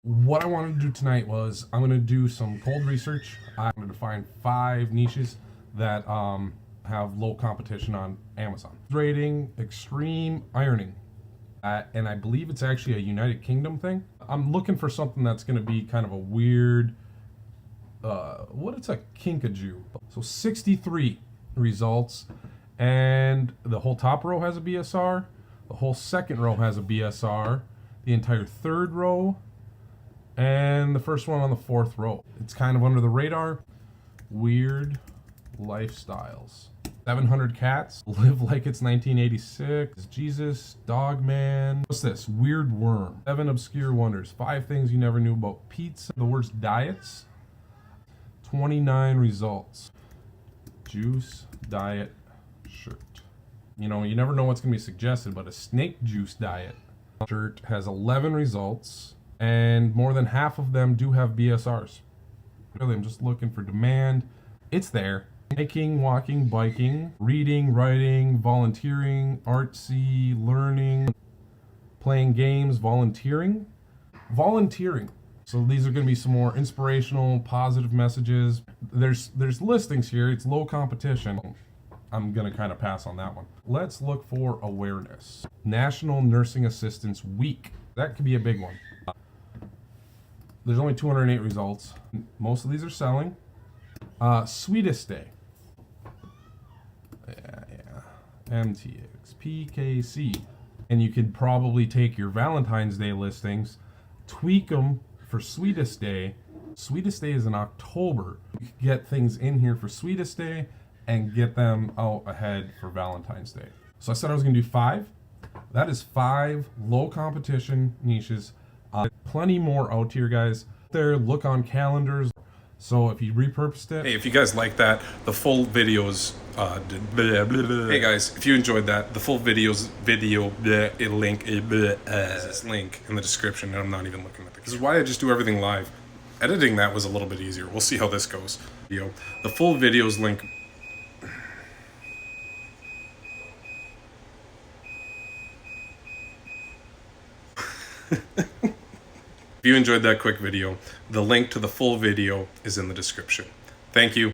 What I wanted to do tonight was I'm going to do some cold research. I'm going to find 5 niches that have low competition on Amazon. Rating, extreme ironing. And I believe it's actually a United Kingdom thing. I'm looking for something that's going to be kind of a weird, what it's a kinkajou. So 63 results, and the whole top row has a BSR, the whole second row has a BSR, the entire third row, and the first one on the fourth row. It's kind of under the radar. Weird lifestyles. 700 cats. Live like it's 1986. Jesus. Dogman. What's this? Weird worm. 7 obscure wonders. 5 things you never knew about pizza. The worst diets. 29 results. Juice diet shirt. You know, you never know what's going to be suggested, but a snake juice diet shirt has 11 results, and more than half of them do have BSRs. Really, I'm just looking for demand. It's there. Hiking, walking, biking, reading, writing, volunteering, artsy, learning, playing games, volunteering. Volunteering. So these are going to be some more inspirational, positive messages. There's listings here. It's low competition. I'm going to kind of pass on that one. Let's look for awareness. National Nursing Assistance Week. That could be a big one. There's only 208 results. Most of these are selling. Sweetest Day. Yeah. MTX, PKC. And you could probably take your Valentine's Day listings, tweak them for Sweetest Day. Sweetest Day is in October. You could get things in here for Sweetest Day and get them out ahead for Valentine's Day. So I said I was going to do 5. That is 5 low competition niches. Plenty more out here, guys. There, look on calendars. So if you repurposed it. Hey, if you guys like that, the full videos. Hey guys, if you enjoyed that, the full video link this link in the description. And I'm not even looking at this. This is why I just do everything live. Editing that was a little bit easier. We'll see how this goes. The full videos link. If you enjoyed that quick video, the link to the full video is in the description. Thank you.